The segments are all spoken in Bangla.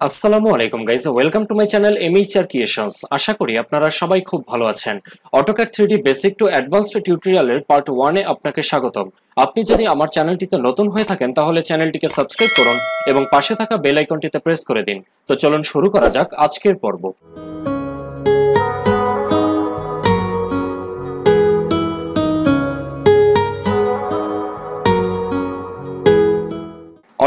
আসসালামু আলাইকুম guys, welcome to my channel MHR creations. আশা করি আপনারা সবাই খুব ভালো আছেন। AutoCAD 3D basic to advanced টিউটোরিয়ালের পার্ট 1 এ আপনাকে স্বাগতম। আপনি যদি আমার চ্যানেলটিতে নতুন হয়ে থাকেন তাহলে চ্যানেলটিকে সাবস্ক্রাইব করুন এবং পাশে থাকা বেল আইকনটিতে প্রেস করে দিন। তো চলুন শুরু করা যাক আজকের পর্ব।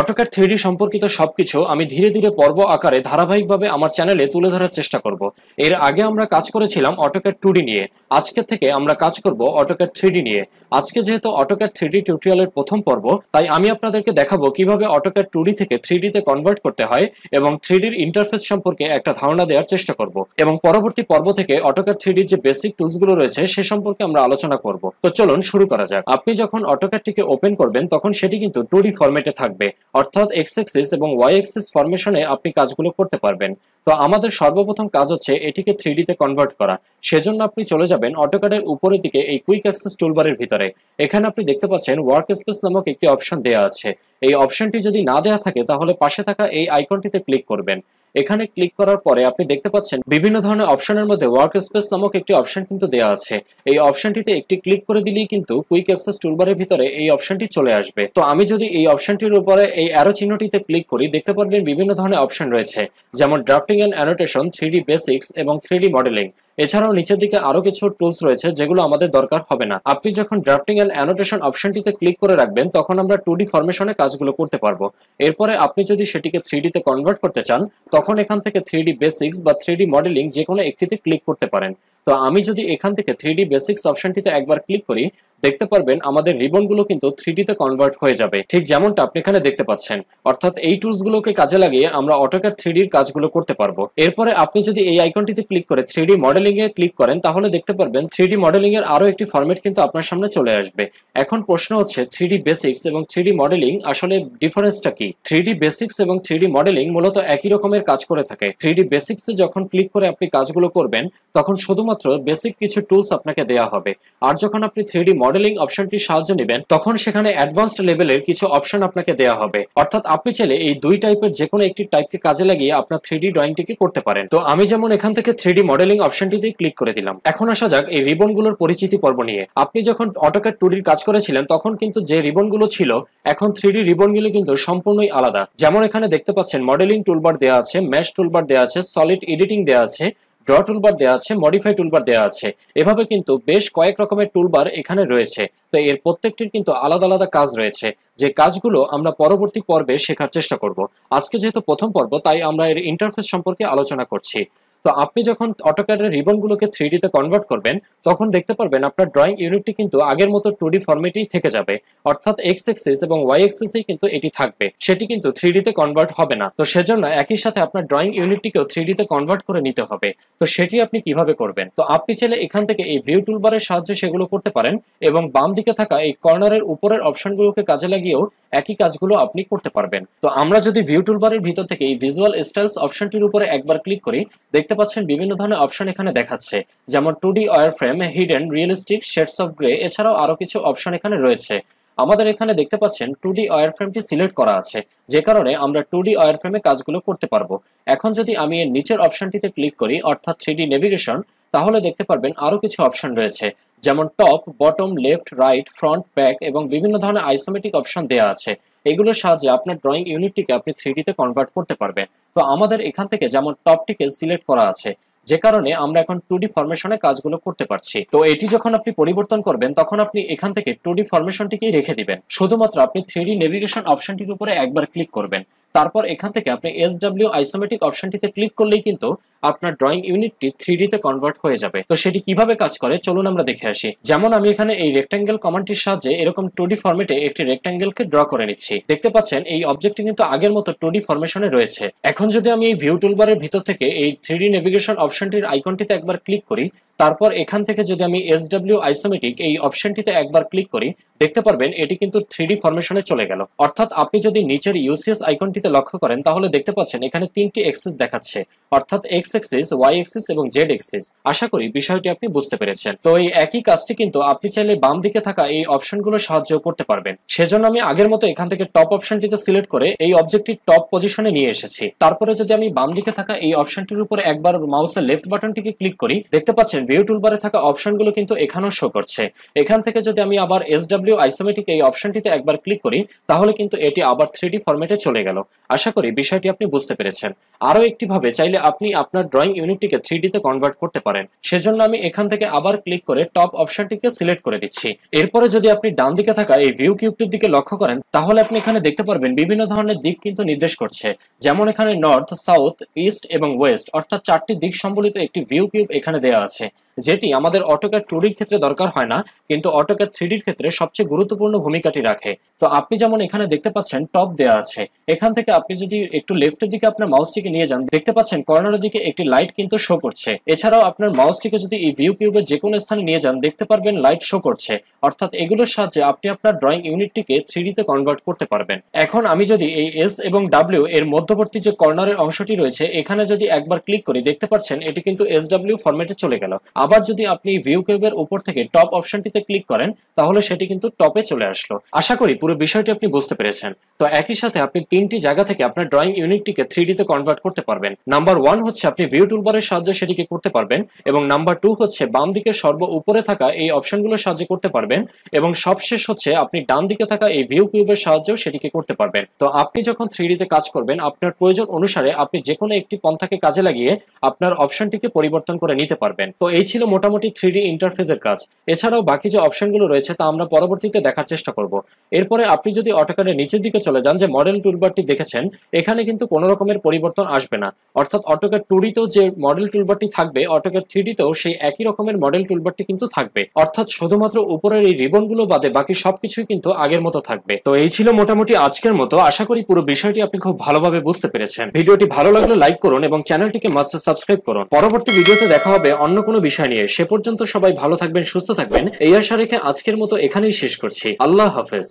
অটোক্যাড 3D সম্পর্কিত সবকিছু আমি ধীরে ধীরে পর্ব আকারে ধারাবাহিকভাবে আমার চ্যানেলে তুলে ধরার চেষ্টা করব। এর আগে আমরা কাজ করেছিলাম অটোক্যাড 2D নিয়ে। আজকে থেকে আমরা কাজ করব অটোক্যাড 3D নিয়ে। আজকে যেহেতু অটোক্যাড 3D টিউটোরিয়ালের প্রথম পর্ব, তাই আমি আপনাদেরকে দেখাবো কিভাবে অটোক্যাড 2D থেকে 3D তে কনভার্ট করতে হয় এবং 3D এর ইন্টারফেস সম্পর্কে একটা ধারণা দেওয়ার চেষ্টা করব। এবং পরবর্তী পর্ব থেকে অটোক্যাড 3D যে বেসিক টুলস গুলো রয়েছে সে সম্পর্কে আমরা আলোচনা করব। তো চলুন শুরু করা যাক। আপনি যখন অটোক্যাডটিকে ওপেন করবেন তখন সেটি কিন্তু 2D ফরম্যাটে থাকবে, অর্থাৎ এক্স অ্যাক্সিস এবং ওয়াই অ্যাক্সিস ফরমেশনে আপনি কাজগুলো করতে পারবেন। তো আমাদের সর্বপ্রথম কাজ হচ্ছে এটিকে 3D তে কনভার্ট করা। সেজন্য আপনি চলে যাবেন অটোক্যাডের উপরের দিকে এই কুইক অ্যাক্সেস টুলবারের ভিতরে। এখানে আপনি দেখতে পাচ্ছেন ওয়ার্ক স্পেস নামক একটি অপশন দেওয়া আছে। এই অপশনটি যদি না দেওয়া থাকে তাহলে পাশে থাকা এই আইকনটিতে ক্লিক করবেন। এখানে ক্লিক করার পরে আপনি দেখতে পাচ্ছেন বিভিন্ন ধরনের অপশনের মধ্যে ওয়ার্ক স্পেস নামক একটি অপশন কিন্তু দেওয়া আছে। এই অপশনটিতে একটি ক্লিক করে দিলেই কিন্তু কুইক অ্যাক্সেস টুলবারের ভিতরে এই অপশনটি চলে আসবে। তো আমি যদি এই অপশনটির উপরে এই অ্যারো চিহ্নটিতে ক্লিক করি, দেখতে পারবেন বিভিন্ন ধরনের অপশন রয়েছে, যেমন drafting and annotation, 3D basics এবং 3D মডেলিং। এছাড়াও নিচের দিকে আরো কিছু টুলস রয়েছে যেগুলো আমাদের দরকার হবে না। আপনি যখন ড্রাফটিং এন্ড অ্যানোটেশন অপশনটিতে ক্লিক করে রাখবেন তখন আমরা 2D ফরমেশনে কাজগুলো করতে পারবো। এরপরে আপনি যদি সেটিকে 3D তে কনভার্ট করতে চান তখন এখান থেকে 3D বেসিক্স বা 3D মডেলিং যে কোনো একটিতে ক্লিক করতে পারেন। তো আমি যদি এখান থেকে 3D বেসিক্স অপশনটিতে একবার ক্লিক করি, দেখতে পারবেন আমাদের রিবনগুলো কিন্তু 3D তে কনভার্ট হয়ে যাবে, ঠিক যেমনটা আপনি এখানে দেখতে পাচ্ছেন। অর্থাৎ এই টুলস গুলোকে কাজে লাগিয়ে আমরা অটোক্যাড 3D এর কাজগুলো করতে পারবো। এরপরে আপনি যদি এই আইকনটিতে ক্লিক করে 3D মডেলিং এ ক্লিক করেন তাহলে দেখতে পারবেন 3D মডেলিং এর আরো একটি ফরম্যাট কিন্তু আপনার সামনে চলে আসবে। এখন প্রশ্ন হচ্ছে 3D বেসিক্স এবং 3D মডেলিং আসলে ডিফারেন্সটা কি? 3D বেসিক্স এবং 3D মডেলিং মূলত একই রকমের কাজ করে থাকে। 3D বেসিক্স এ যখন ক্লিক করে আপনি কাজগুলো করবেন তখন শুধুমাত্র বেসিক কিছু টুলস আপনাকে দেওয়া হবে। আর যখন আপনি 3D মডেলিং অপশনটির সাহায্য নেবেন তখন সেখানে অ্যাডভান্সড লেভেলের কিছু অপশন আপনাকে দেওয়া হবে। অর্থাৎ আপনি চাইলে এই দুই টাইপের যে কোনো একটি টাইপকে কাজে লাগিয়ে আপনার 3D ড্রয়িংটিকে করতে পারেন। তো আমি যেমন এখান থেকে 3D মডেলিং অপশনটিতে ক্লিক করে দিলাম। এখন আসা যাক এই রিবনগুলোর পরিচিতি পর্ব নিয়ে। আপনি যখন অটোক্যাড 2D এর কাজ করেছিলেন তখন কিন্তু যে রিবনগুলো ছিল এখন 3D রিবনগুলো কিন্তু সম্পূর্ণই আলাদা। যেমন এখানে দেখতে পাচ্ছেন মডেলিং টুলবার দেওয়া আছে, ম্যাশ টুলবার দেওয়া আছে, সলিড এডিটিং দেওয়া আছে, ড্র টুলবার দেওয়া আছে, মডিফাই টুলবার দেওয়া আছে। এভাবে কিন্তু বেশ কয়েক রকমের টুলবার এখানে রয়েছে। তো এর প্রত্যেকটির কিন্তু আলাদা আলাদা কাজ রয়েছে, যে কাজগুলো আমরা পরবর্তী পর্বে শেখার চেষ্টা করব। আজকে যেহেতু প্রথম পর্ব তাই আমরা এর ইন্টারফেস সম্পর্কে আলোচনা করছি। তো আপনি যখন অটোক্যাডের রিবনগুলোকে 3D তে কনভার্ট করবেন তখন দেখতে পারবেন আপনার ড্রয়িং ইউনিটটি কিন্তু আগের মতো 2D ফরম্যাটেই থেকে যাবে। অর্থাৎ এক্স অ্যাক্সিস এবং ওয়াই অ্যাক্সিসেই কিন্তু এটি থাকবে, সেটি কিন্তু 3D তে কনভার্ট হবে না। তো সেজন্য একই সাথে আপনার ড্রয়িং ইউনিটটিকেও 3D তে কনভার্ট করে নিতে হবে। তো সেটি আপনি কিভাবে করবেন? তো আপনি চাইলে এখান থেকে এই ভিউ টুলবারের সাহায্যে সেগুলো করতে পারেন এবং বাম দিকে থাকা এই কর্নারের উপরের অপশনগুলোকে কাজে লাগিয়েও একই কাজগুলো আপনি করতে পারবেন। তো আমরা যদি ভিউ টুলবারের ভিতর থেকে এই ভিজুয়াল স্টাইলস অপশনটির উপরে একবার ক্লিক করি, দেখতে পাচ্ছেন বিভিন্ন ধরনের অপশন এখানে দেখাচ্ছে, যেমন 2D wireframe, hidden, realistic, shades of grey, এছাড়াও আরো কিছু অপশন এখানে রয়েছে। আমাদের এখানে দেখতে পাচ্ছেন 2D ওয়্যারফ্রেমটি সিলেক্ট করা আছে, যে কারণে আমরা 2D ওয়্যারফ্রেমে কাজগুলো করতে পারবো। এখন যদি আমি এর নিচের অপশনটিতে ক্লিক করি, অর্থাৎ 3D নেভিগেশন, তাহলে দেখতে পারবেন আরো কিছু অপশন রয়েছে, যেমন top, bottom, left, right, front, back এবং বিভিন্ন ধরনের আইসোমেটিক অপশন দেওয়া আছে। এগুলোর সাহায্যে আপনার ড্রয়িং ইউনিটটিকে আপনি 3D তে কনভার্ট করতে পারবেন। তো আমাদের এখান থেকে যেমন টপটিকে সিলেক্ট করা আছে, যে কারণে আমরা এখন 2D ফরমেশনে কাজগুলো করতে পারছি। তো এটি যখন আপনি পরিবর্তন করবেন তখন আপনি এখান থেকে 2D ফরমেশনটিকেই রেখে দিবেন। শুধুমাত্র আপনি 3D নেভিগেশন অপশনটির উপরে একবার ক্লিক করবেন। তারপর এখান থেকে আপনি SW আইসোমেটিক অপশনটিতে ক্লিক করলেই কিন্তু আপনার ড্রয়িং ইউনিটটি 3D তে কনভার্ট হয়ে যাবে। তো সেটি কিভাবে কাজ করে চলুন আমরা দেখে আসি। যেমন আমি এখানে এই রেক্ট্যাঙ্গেল কমান্ডটির সাহায্যে এরকম 2D ফরম্যাটে একটি রেক্ট্যাঙ্গেলকে ড্র করে নিচ্ছি। দেখতে পাচ্ছেন এই অবজেক্টটি কিন্তু আগের মতো 2D ফরমেশনে রয়েছে। এখন যদি আমি এই ভিউ টুলবারের ভিতর থেকে এই 3D নেভিগেশন অপশনটির আইকনটিতে একবার ক্লিক করি, তারপর এখান থেকে যদি আমি SW আইসোমেটিক এই অপশনটিতে একবার ক্লিক করি, দেখতে পারবেন এটি কিন্তু 3D ফরমেশনে চলে গেল। অর্থাৎ আপনি যদি নিচের ইউসিএস আইকনটিতে লক্ষ্য করেন তাহলে দেখতে পাচ্ছেন এখানে 3টি এক্সিস দেখাচ্ছে, অর্থাৎ এক্স এক্সিস, ওয়াই এক্সিস এবং জেড এক্সিস। আশা করি বিষয়টি আপনি বুঝতে পেরেছেন। তো এই একই কাজটি কিন্তু আপনি চাইলে বাম দিকে থাকা এই অপশনগুলো সাহায্য করতে পারবেন। সেজন্য আমি আগের মতো এখান থেকে টপ অপশনটিতে সিলেক্ট করে এই অবজেক্টটি টপ পজিশনে নিয়ে এসেছি। তারপরে যদি আমি বাম দিকে থাকা এই অপশনটির উপর একবার মাউসের লেফট বাটনটিকে ক্লিক করি, দেখতে পাচ্ছেন ভিউ টুলবারে থাকা অপশনগুলো কিন্তু এখানেও শো করছে। এখান থেকে যদি আমি আবার SW আইসোমেটিক এই অপশনটিতে একবার ক্লিক করি তাহলে কিন্তু এটি আবার 3D ফরম্যাটে চলে গেল। আশা করি বিষয়টি আপনি বুঝতে পেরেছেন। আরো একটি ভাবে চাইলে আপনি আপনার ড্রয়িং ইউনিটটিকে 3D তে কনভার্ট করতে পারেন। সেজন্য আমি এখান থেকে আবার ক্লিক করে টপ অপশনটিকে সিলেক্ট করে দিচ্ছি। এরপরে যদি আপনি ডান দিকে থাকা এই ভিউ কিউবটির দিকে লক্ষ্য করেন তাহলে আপনি এখানে দেখতে পারবেন বিভিন্ন ধরনের দিক কিন্তু নির্দেশ করছে। যেমন এখানে নর্থ, সাউথ, ইস্ট এবং ওয়েস্ট অর্থাৎ 4টি দিক সম্বলিত একটি ভিউ কিউব এখানে দেওয়া আছে, যেটি আমাদের অটোক্যাড 2Dর ক্ষেত্রে দরকার হয় না, কিন্তু অটোক্যাড 3Dর ক্ষেত্রে সবচেয়ে গুরুত্বপূর্ণ ভূমিকাটি রাখে। তো আপনি যেমন এখানে দেখতে পাচ্ছেন টপ দেওয়া আছে, এখান থেকে আপনি যদি একটু লেফটের দিকে আপনার মাউসটিকে নিয়ে যান দেখতে পাচ্ছেন কর্নারের দিকে একটি লাইট কিন্তু শো করছে। এছাড়াও আপনার মাউসটিকে যদি এই ভিউ কিউবের যে কোনো স্থানে নিয়ে যান দেখতে পারবেন লাইট শো করছে। অর্থাৎ এগুলোর সাহায্যে আপনি আপনার ড্রয়িং ইউনিটটিকে 3D তে কনভার্ট করতে পারবেন। এখন আমি যদি এই এস এবং ডাব্লিউ এর মধ্যবর্তী যে কর্নারের অংশটি রয়েছে এখানে যদি একবার ক্লিক করি দেখতে পাচ্ছেন এটি কিন্তু SW ফরম্যাটে চলে গেল। আবার যদি আপনি ভিউ কিউবের উপর থেকে টপ অপশনটিতে ক্লিক করেন তাহলে সেটি কিন্তু টপে চলে আসলো। আশা করি পুরো বিষয়টি আপনি বুঝতে পেরেছেন। তো একই সাথে আপনি 3টি জায়গা থেকে আপনার ড্রয়িং ইউনিটটিকে 3D তে কনভার্ট করতে পারবেন। নাম্বার 1 হচ্ছে আপনি ভিউ টুলবারের সাহায্যে সেটিকে করতে পারবেন, এবং নাম্বার 2 হচ্ছে বাম দিকে সর্ব উপরে থাকা এই অপশনগুলোর সাহায্যে করতে পারবেন, এবং সবশেষ হচ্ছে আপনি ডান দিকে থাকা এই ভিউ কিউবের সাহায্যেও সেটিকে করতে পারবেন। তো আপনি যখন 3D তে কাজ করবেন আপনার প্রয়োজন অনুসারে আপনি যে কোনো একটি পন্থাকে কাজে লাগিয়ে আপনার অপশনটিকে পরিবর্তন করে নিতে পারবেন। তো এই ছিল মোটামুটি 3D ইন্টারফেসের কাজ। এছাড়াও বাকি যে অপশনগুলো রয়েছে তা আমরা পরবর্তীতে দেখার চেষ্টা করব। এরপরে আপনি যদি অটোক্যাডের নিচের দিকে চলে যান, যে মডেল টুলবারটি দেখেছেন এখানে কিন্তু কোনো রকমের পরিবর্তন আসবে না। অর্থাৎ অটোক্যাড 2D তেও যে মডেল টুলবারটি থাকবে অটোক্যাড 3D তেও সেই একই রকমের মডেল টুলবারটি কিন্তু থাকবে। অর্থাৎ শুধুমাত্র উপরের এই রিবনগুলো বাদে বাকি সবকিছুই কিন্তু আগের মতো থাকবে। তো এই ছিল মোটামুটি আজকের মতো। আশা করি পুরো বিষয়টি আপনি খুব ভালোভাবে বুঝতে পেরেছেন। ভিডিওটি ভালো লাগলে লাইক করুন এবং চ্যানেলটিকে মাস্ট সাবস্ক্রাইব করুন। পরবর্তী ভিডিওতে দেখা হবে অন্য কোনো বিষয় নিয়ে। সে পর্যন্ত সবাই ভালো থাকবেন, সুস্থ থাকবেন, এই আশা রেখে আজকের মতো এখানেই শেষ করছি। আল্লাহ হাফেজ।